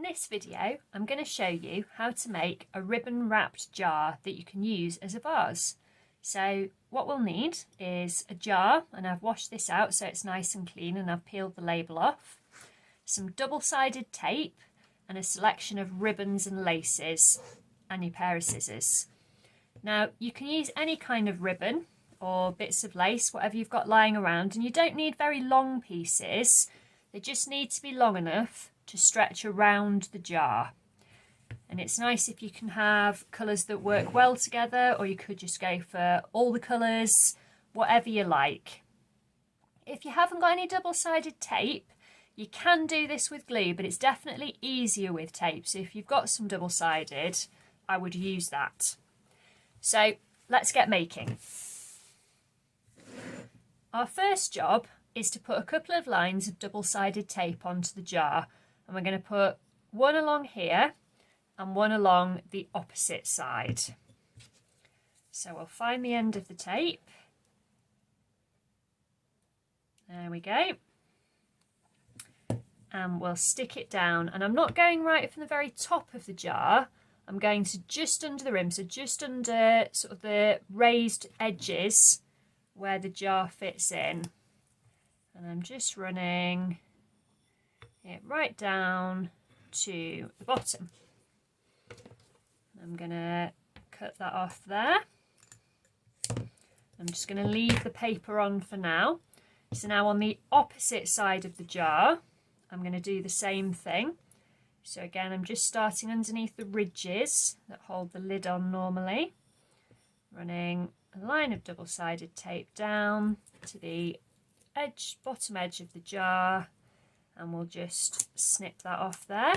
In this video, I'm going to show you how to make a ribbon wrapped jar that you can use as a vase. So what we'll need is a jar, and I've washed this out so it's nice and clean and I've peeled the label off, some double-sided tape and a selection of ribbons and laces and your pair of scissors. Now you can use any kind of ribbon or bits of lace, whatever you've got lying around, and you don't need very long pieces. They just need to be long enough to stretch around the jar. And it's nice if you can have colours that work well together, or you could just go for all the colours, whatever you like. If you haven't got any double-sided tape, you can do this with glue, but it's definitely easier with tape. So if you've got some double-sided, I would use that. So let's get making. Our first job is to put a couple of lines of double-sided tape onto the jar, and we're going to put one along here and one along the opposite side. So we'll find the end of the tape. There we go. And we'll stick it down, and I'm not going right from the very top of the jar. I'm going to just under the rim, so just under sort of the raised edges where the jar fits in. And I'm just running it right down to the bottom. I'm going to cut that off there. I'm just going to leave the paper on for now. So now on the opposite side of the jar, I'm going to do the same thing. So again, I'm just starting underneath the ridges that hold the lid on normally, running a line of double-sided tape down to the edge, bottom edge of the jar, and we'll just snip that off there.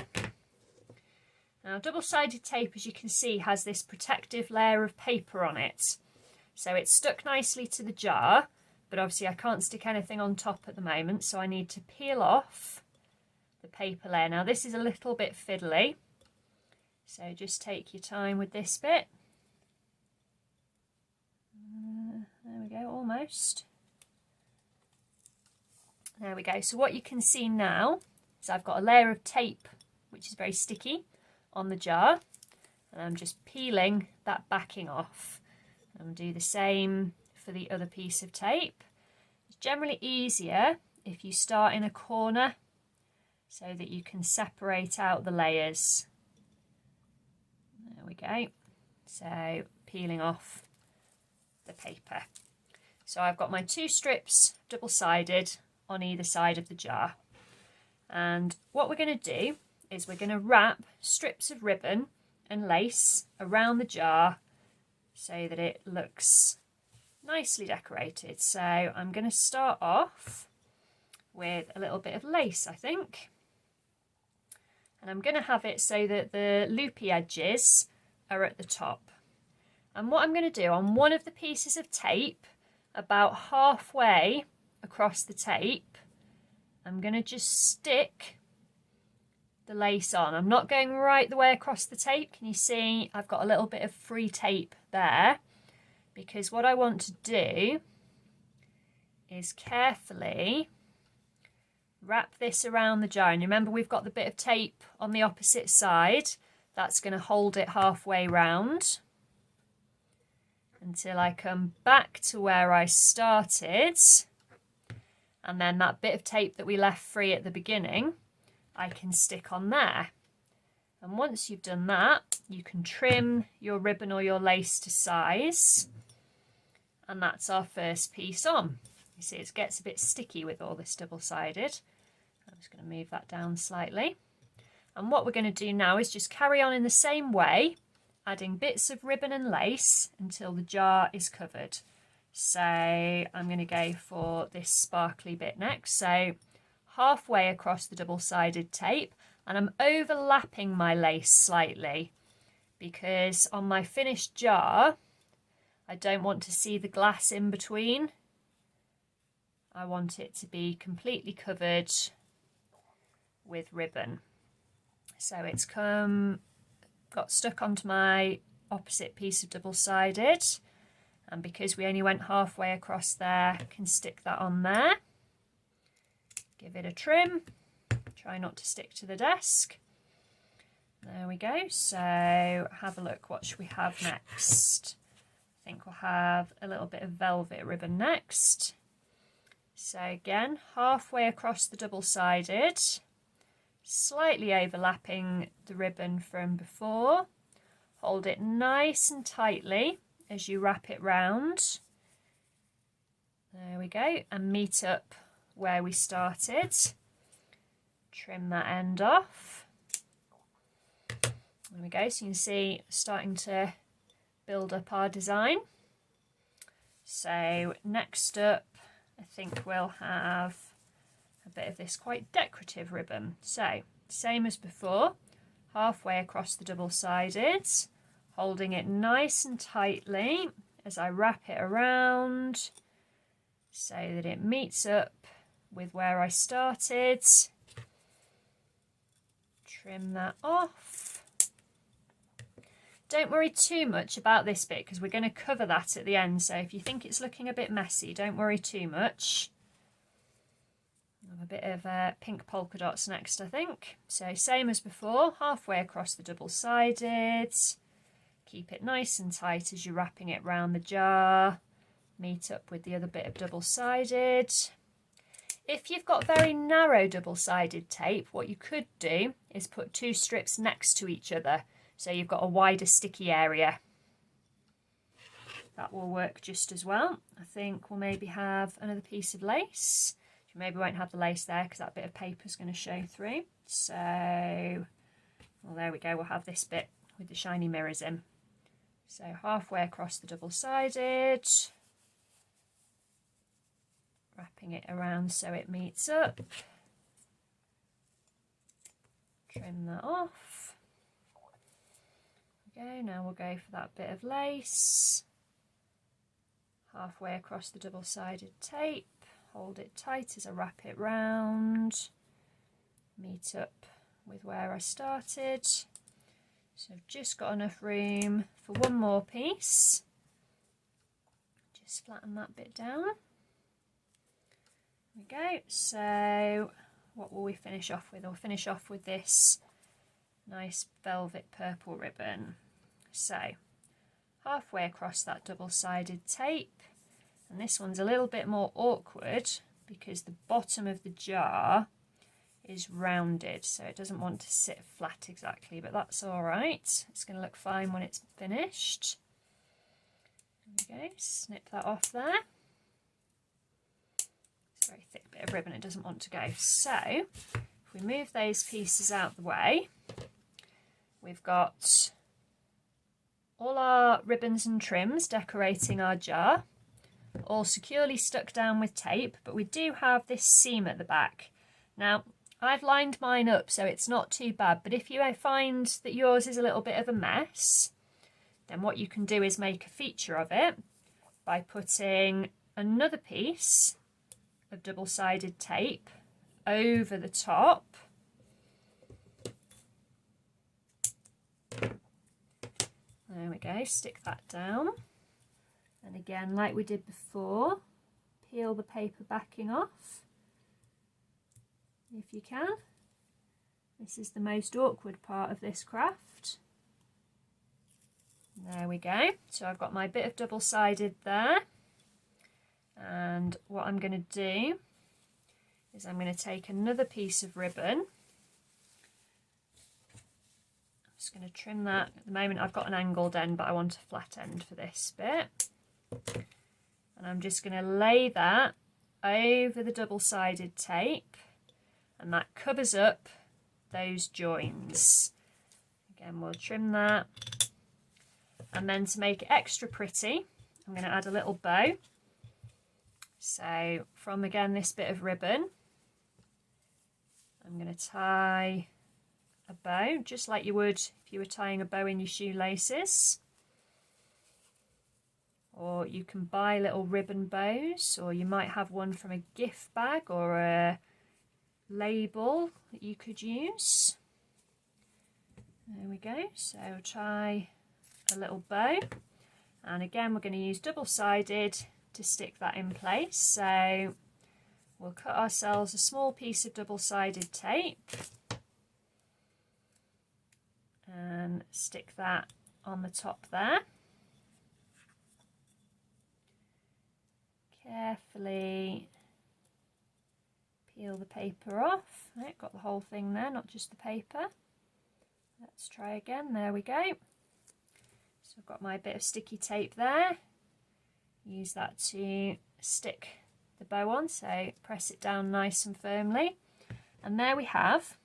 Now, double-sided tape, as you can see, has this protective layer of paper on it, so it's stuck nicely to the jar, but obviously I can't stick anything on top at the moment, so I need to peel off the paper layer. Now this is a little bit fiddly, so just take your time with this bit. There we go, almost. There we go. So what you can see now is I've got a layer of tape, which is very sticky, on the jar, and I'm just peeling that backing off. And I'll do the same for the other piece of tape. It's generally easier if you start in a corner so that you can separate out the layers. There we go. So peeling off the paper. So I've got my two strips double-sided on either side of the jar, and what we're going to do is we're going to wrap strips of ribbon and lace around the jar so that it looks nicely decorated. So I'm going to start off with a little bit of lace, I think, and I'm going to have it so that the loopy edges are at the top. And what I'm going to do on one of the pieces of tape, about halfway across the tape, I'm going to just stick the lace on. I'm not going right the way across the tape. Can you see I've got a little bit of free tape there? Because what I want to do is carefully wrap this around the jar. And remember, we've got the bit of tape on the opposite side. That's going to hold it halfway round until I come back to where I started. And then that bit of tape that we left free at the beginning, I can stick on there. And once you've done that, you can trim your ribbon or your lace to size. And that's our first piece on. You see, it gets a bit sticky with all this double-sided. I'm just going to move that down slightly. And what we're going to do now is just carry on in the same way, adding bits of ribbon and lace until the jar is covered. So I'm going to go for this sparkly bit next. So halfway across the double-sided tape, and I'm overlapping my lace slightly because on my finished jar I don't want to see the glass in between. I want it to be completely covered with ribbon. So it's got stuck onto my opposite piece of double-sided, and because we only went halfway across there, I can stick that on there. Give it a trim, try not to stick to the desk, There we go. So have a look, what should we have next? I think we'll have a little bit of velvet ribbon next. So again, halfway across the double-sided, slightly overlapping the ribbon from before. Hold it nice and tightly as you wrap it round. There we go, and meet up where we started. Trim that end off. There we go, so you can see starting to build up our design. So next up, I think we'll have a bit of this quite decorative ribbon. So same as before, halfway across the double-sided, holding it nice and tightly as I wrap it around so that it meets up with where I started. Trim that off. Don't worry too much about this bit because we're going to cover that at the end, so if you think it's looking a bit messy, don't worry too much. I'll have a bit of pink polka dots next, I think. So same as before, halfway across the double-sided. Keep it nice and tight as you're wrapping it round the jar. Meet up with the other bit of double-sided. If you've got very narrow double-sided tape, what you could do is put 2 strips next to each other, so you've got a wider sticky area. That will work just as well. I think we'll maybe have another piece of lace. You maybe won't have the lace there because that bit of paper is going to show through. So, well, there we go. We'll have this bit with the shiny mirrors in. So halfway across the double-sided, wrapping it around so it meets up. Trim that off. Go, now we'll go for that bit of lace. Halfway across the double-sided tape, hold it tight as I wrap it round. Meet up with where I started. So I've just got enough room for one more piece. Just flatten that bit down. There we go. So what will we finish off with? We'll finish off with this nice velvet purple ribbon. So halfway across that double-sided tape, and this one's a little bit more awkward because the bottom of the jar is rounded, so it doesn't want to sit flat exactly, but that's all right. It's going to look fine when it's finished. There we go, snip that off there. It's a very thick bit of ribbon, it doesn't want to go. So if we move those pieces out of the way, we've got all our ribbons and trims decorating our jar, all securely stuck down with tape, but we do have this seam at the back. Now, I've lined mine up so it's not too bad, but if you find that yours is a little bit of a mess, then what you can do is make a feature of it by putting another piece of double-sided tape over the top. There we go, stick that down. And again, like we did before, peel the paper backing off if you can. This is the most awkward part of this craft. There we go. So I've got my bit of double-sided there. And what I'm going to do is I'm going to take another piece of ribbon. Just going to trim that. At the moment I've got an angled end, but I want a flat end for this bit. And I'm just going to lay that over the double-sided tape, and that covers up those joins. Again, we'll trim that. And then to make it extra pretty, I'm going to add a little bow. So from, again, this bit of ribbon, I'm going to tie a bow, just like you would if you were tying a bow in your shoelaces. Or you can buy little ribbon bows, or you might have one from a gift bag or a label that you could use. There we go, so tie a little bow, and again we're going to use double-sided to stick that in place. So we'll cut ourselves a small piece of double-sided tape, and stick that on the top there. Carefully peel the paper off. Right, got the whole thing there, not just the paper. Let's try again. There we go. So I've got my bit of sticky tape there. Use that to stick the bow on, so press it down nice and firmly. And there we have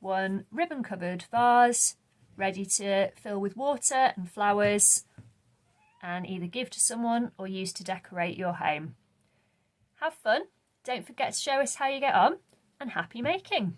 one ribbon covered vase ready to fill with water and flowers and either give to someone or use to decorate your home. Have fun, don't forget to show us how you get on, and happy making!